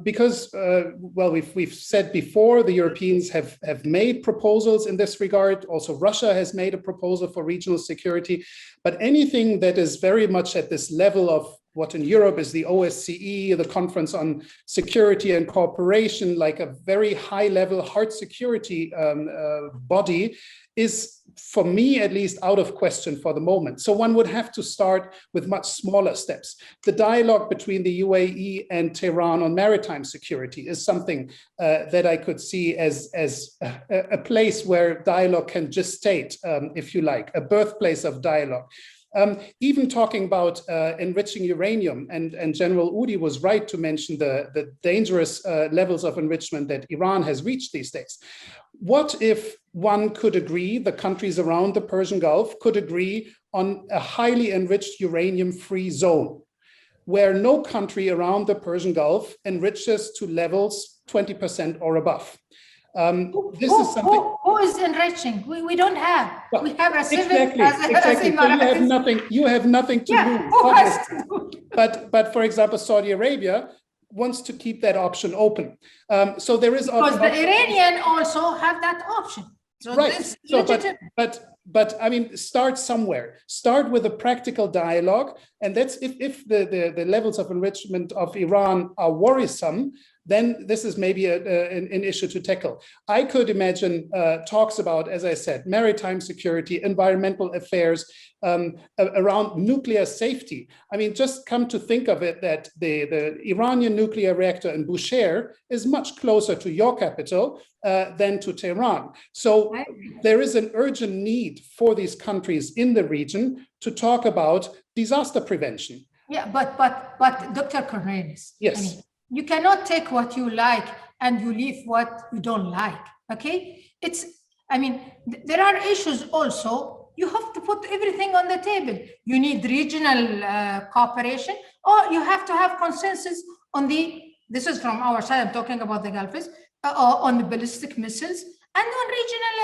because well, we've said before, the Europeans have made proposals in this regard. Also, Russia has made a proposal for regional security, but anything that is very much at this level of what in Europe is the OSCE, the Conference on Security and Cooperation, like a very high level hard security body, is, for me at least, out of question for the moment. So one would have to start with much smaller steps. The dialogue between the UAE and Tehran on maritime security is something that I could see as a place where dialogue can gestate, if you like, a birthplace of dialogue. Even talking about enriching uranium, and General Udi was right to mention the dangerous levels of enrichment that Iran has reached these days. What if one could agree, the countries around the Persian Gulf could agree on a highly enriched uranium-free zone, where no country around the Persian Gulf enriches to levels 20% or above? This is something. Who is enriching? We don't have. Well, we have a civil. Exactly. So you have nothing to lose. But for example, Saudi Arabia wants to keep that option open. So there is because the Iranian also have that option. So right. So, but I mean, start somewhere. Start with a practical dialogue, and that's if the levels of enrichment of Iran are worrisome, then this is maybe an issue to tackle. I could imagine talks about, as I said, maritime security, environmental affairs, around nuclear safety. I mean, just come to think of it that the Iranian nuclear reactor in Bushehr is much closer to your capital than to Tehran. So there is an urgent need for these countries in the region to talk about disaster prevention. Yeah, but Dr. Cornelius, yes. I mean, you cannot take what you like and you leave what you don't like, okay? There are issues also. You have to put everything on the table. You need regional cooperation, or you have to have consensus on this is from our side, I'm talking about the Gulf, on the ballistic missiles and on regional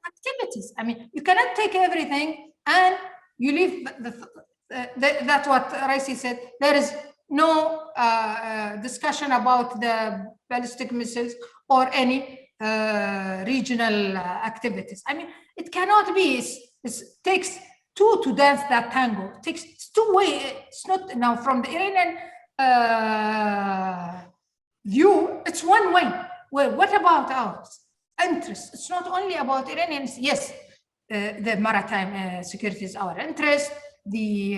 activities. I mean, you cannot take everything and you leave, that's what Raisi said, there is no discussion about the ballistic missiles or any regional activities. I mean, it cannot be. It takes two to dance that tango. It takes two ways. It's not now from the Iranian view. It's one way. Well, what about our interests? It's not only about Iranians. Yes, the maritime security is our interest. The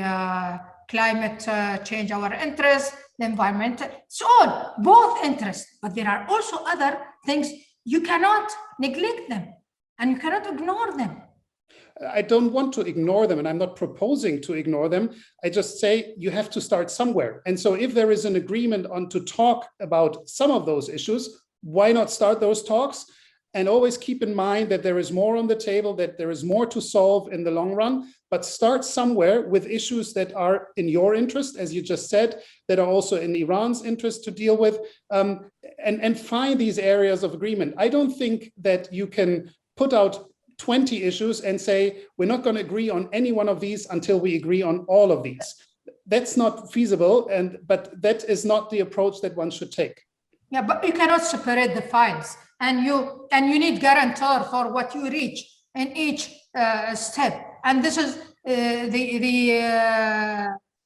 climate change our interest. The environmental. It's all both interests. But there are also other things. You cannot neglect them. And you cannot ignore them. I don't want to ignore them, and I'm not proposing to ignore them. I just say you have to start somewhere. And so if there is an agreement on to talk about some of those issues, why not start those talks? and always keep in mind that there is more on the table, that there is more to solve in the long run, but start somewhere with issues that are in your interest, as you just said, that are also in Iran's interest to deal with, and find these areas of agreement. I don't think that you can put out 20 issues and say, we're not going to agree on any one of these until we agree on all of these. That's not feasible, but that is not the approach that one should take. Yeah, but you cannot separate the files, and you need guarantor for what you reach in each step. And this is the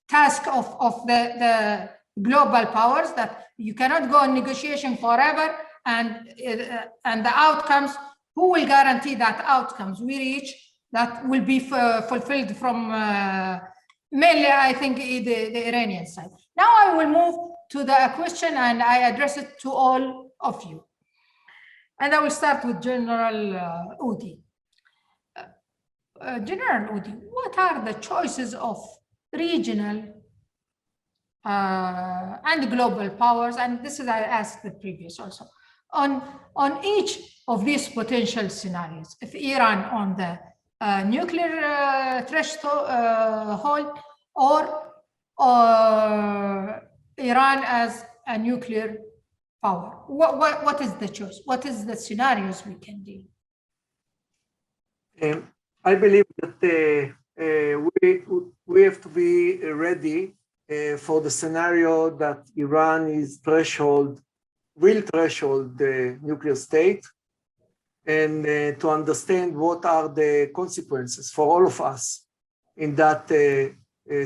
task of the global powers, that you cannot go in negotiation forever, and the outcomes, who will guarantee that outcomes we reach that will be fulfilled from mainly, I think, the Iranian side. Now I will move to the question, and I address it to all of you. And I will start with General Udi. General Udi, what are the choices of regional and global powers? And this is, I asked the previous also, on each of these potential scenarios. If Iran on the nuclear threshold, or Iran as a nuclear power. What is the choice? What is the scenarios we can do? I believe that we have to be ready for the scenario that Iran is will threshold the nuclear state, and to understand what are the consequences for all of us in that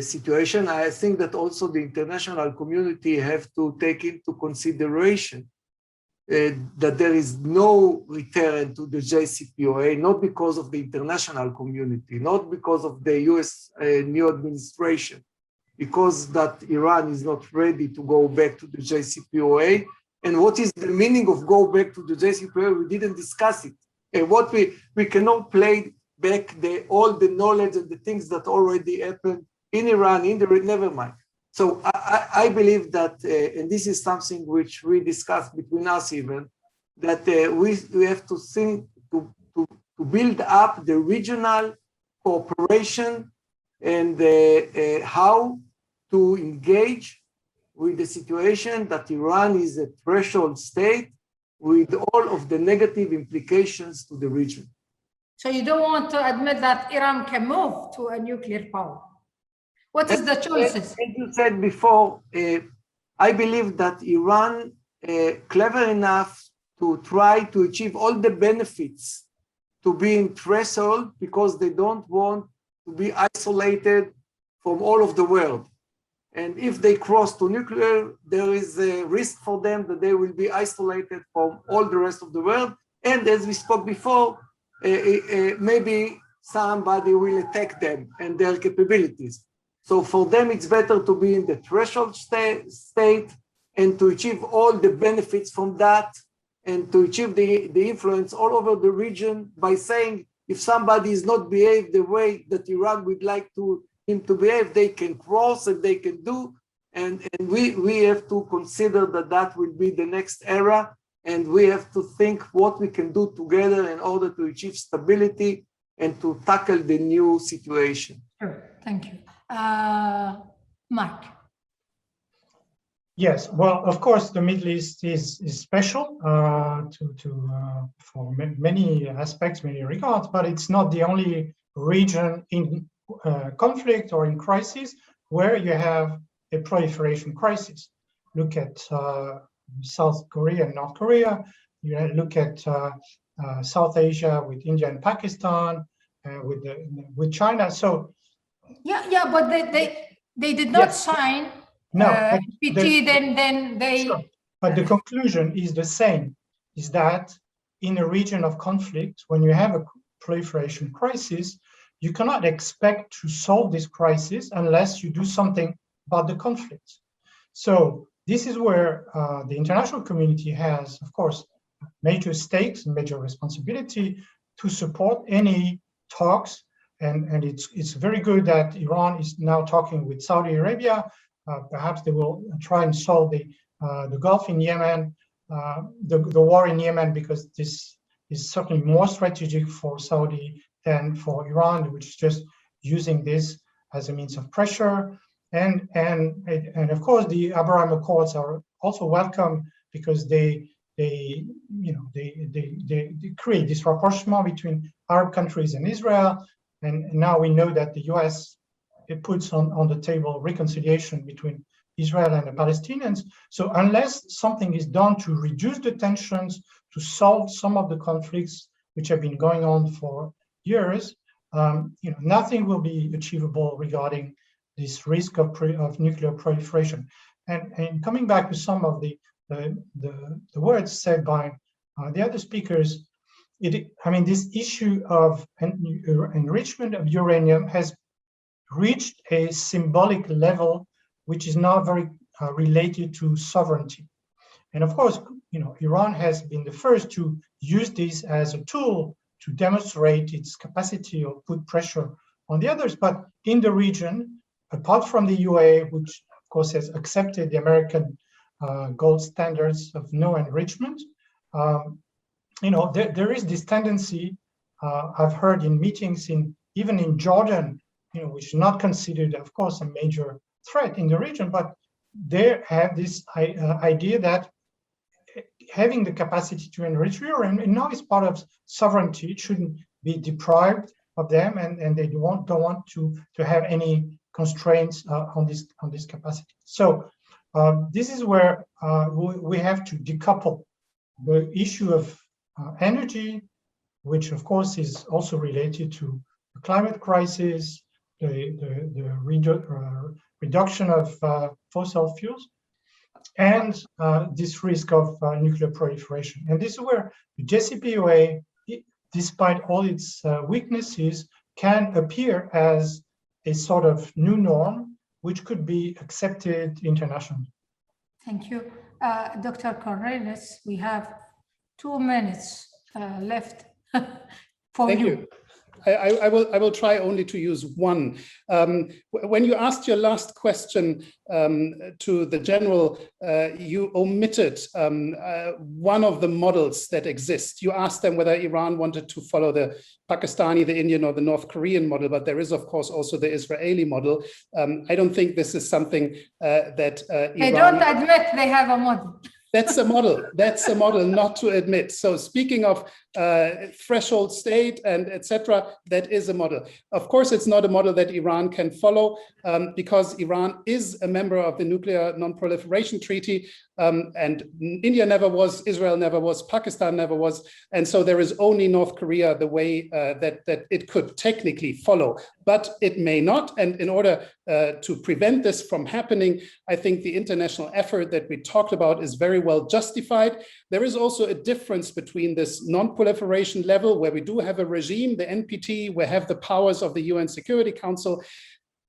situation. I think that also the international community have to take into consideration that there is no return to the JCPOA, not because of the international community, not because of the US new administration, because that Iran is not ready to go back to the JCPOA. And what is the meaning of go back to the JCPOA? We didn't discuss it. And what we cannot play back all the knowledge and the things that already happened in Iran, never mind. So I believe that, and this is something which we discussed between us even, that we have to think to build up the regional cooperation and how to engage with the situation that Iran is a threshold state with all of the negative implications to the region. So you don't want to admit that Iran can move to a nuclear power? What is the choices? As you said before, I believe that Iran clever enough to try to achieve all the benefits to being threshold, because they don't want to be isolated from all of the world. And if they cross to nuclear, there is a risk for them that they will be isolated from all the rest of the world. And as we spoke before, maybe somebody will attack them and their capabilities. So for them, it's better to be in the threshold state and to achieve all the benefits from that, and to achieve the influence all over the region by saying, if somebody is not behave the way that Iran would like him to behave, they can cross and they can do. And we have to consider that will be the next era. And we have to think what we can do together in order to achieve stability and to tackle the new situation. Sure, thank you. Marc. Yes, well, of course, the Middle East is special for many aspects, many regards, but it's not the only region in conflict or in crisis where you have a proliferation crisis. Look at South Korea and North Korea. You look at South Asia with India and Pakistan, with China. So yeah, but they did not sign. No, PT, then they. Sure. But the conclusion is the same: is that in a region of conflict, when you have a proliferation crisis, you cannot expect to solve this crisis unless you do something about the conflict. So this is where the international community has, of course, major stakes and major responsibility to support any talks. And it's very good that Iran is now talking with Saudi Arabia. Perhaps they will try and solve the Gulf in Yemen, the war in Yemen, because this is certainly more strategic for Saudi than for Iran, which is just using this as a means of pressure. And of course, the Abraham Accords are also welcome because they create this rapprochement between Arab countries and Israel. And now we know that the US, it puts on the table reconciliation between Israel and the Palestinians. So unless something is done to reduce the tensions, to solve some of the conflicts which have been going on for years, nothing will be achievable regarding this risk of nuclear proliferation. And coming back to some of the words said by the other speakers, this issue of enrichment of uranium has reached a symbolic level, which is now very related to sovereignty. And of course, Iran has been the first to use this as a tool to demonstrate its capacity or put pressure on the others. But in the region, apart from the UAE, which of course has accepted the American gold standards of no enrichment, there is this tendency I've heard in meetings even in Jordan, which is not considered, of course, a major threat in the region, but they have this idea that having the capacity to enrich uranium now is part of sovereignty. It shouldn't be deprived of them, and they don't want to have any constraints on this capacity. So this is where we have to decouple the issue of energy, which of course is also related to the climate crisis, the reduction of fossil fuels, and this risk of nuclear proliferation. And this is where the JCPOA, despite all its weaknesses, can appear as a sort of new norm, which could be accepted internationally. Thank you. Dr. Cornelius, we have 2 minutes left for Thank you. I will try only to use one. When you asked your last question to the general, you omitted one of the models that exist. You asked them whether Iran wanted to follow the Pakistani, the Indian, or the North Korean model, but there is, of course, also the Israeli model. I don't think this is something that Iran... They don't admit they have a model. That's a model. That's a model not to admit. So speaking of threshold state and etc., that is a model. Of course, it's not a model that Iran can follow because Iran is a member of the Nuclear Non-Proliferation Treaty, and India never was, Israel never was, Pakistan never was, and so there is only North Korea the way that it could technically follow, but it may not. And in order to prevent this from happening, I think the international effort that we talked about is very well justified. There is also a difference between this non-proliferation level, where we do have a regime, the NPT, we have the powers of the UN Security Council,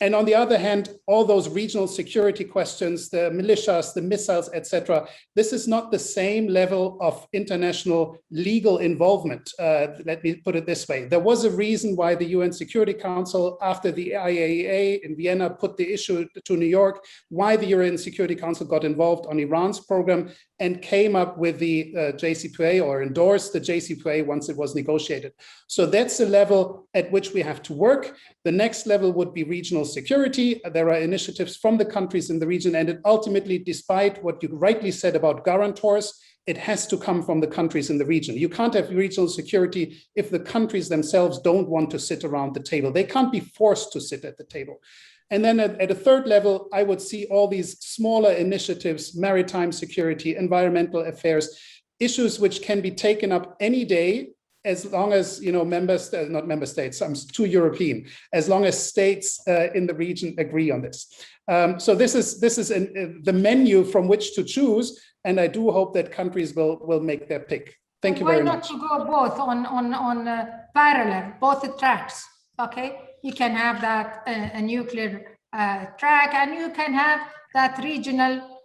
and on the other hand, all those regional security questions, the militias, the missiles, etc. This is not the same level of international legal involvement. Let me put it this way. There was a reason why the UN Security Council, after the IAEA in Vienna put the issue to New York, why the UN Security Council got involved on Iran's program and came up with the JCPOA, or endorsed the JCPOA once it was negotiated. So that's the level at which we have to work. The next level would be regional security. There are initiatives from the countries in the region, and it ultimately, despite what you rightly said about guarantors, it has to come from the countries in the region. You can't have regional security if the countries themselves don't want to sit around the table. They can't be forced to sit at the table. And then at a third level, I would see all these smaller initiatives, maritime security, environmental affairs, issues which can be taken up any day, as long as, not member states, I'm too European, as long as states in the region agree on this. So this is the menu from which to choose, and I do hope that countries will make their pick. Thank you very much. Why not to go both on parallel, both tracks? Okay, you can have that a nuclear track, and you can have that regional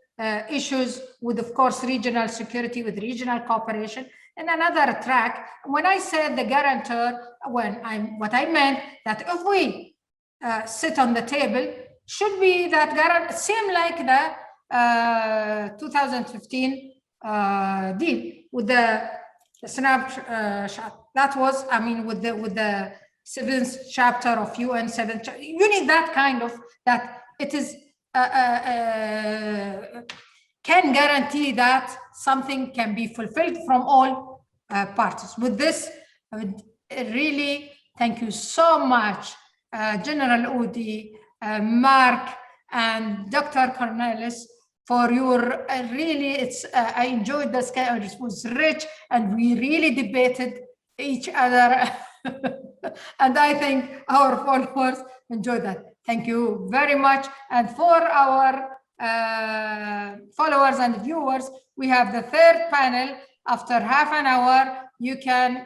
issues with, of course, regional security, with regional cooperation. And another track, when I said the guarantor, what I meant that if we sit on the table, should be that guarantor, same like the 2015 deal with the snapshot. That was, I mean, with the 7th chapter of UN 7th chapter. You need that kind of, that it is can guarantee that something can be fulfilled from all parties. With this, I would really thank you so much, General Udi, Marc, and Dr. Cornelius, for your really, I enjoyed this. It was rich, and we really debated each other. And I think our followers enjoyed that. Thank you very much. And for our followers and viewers, we have the third panel. After half an hour, you can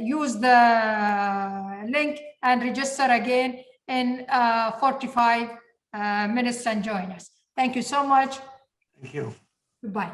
use the link and register again in 45 minutes and join us. Thank you so much. Thank you. Goodbye.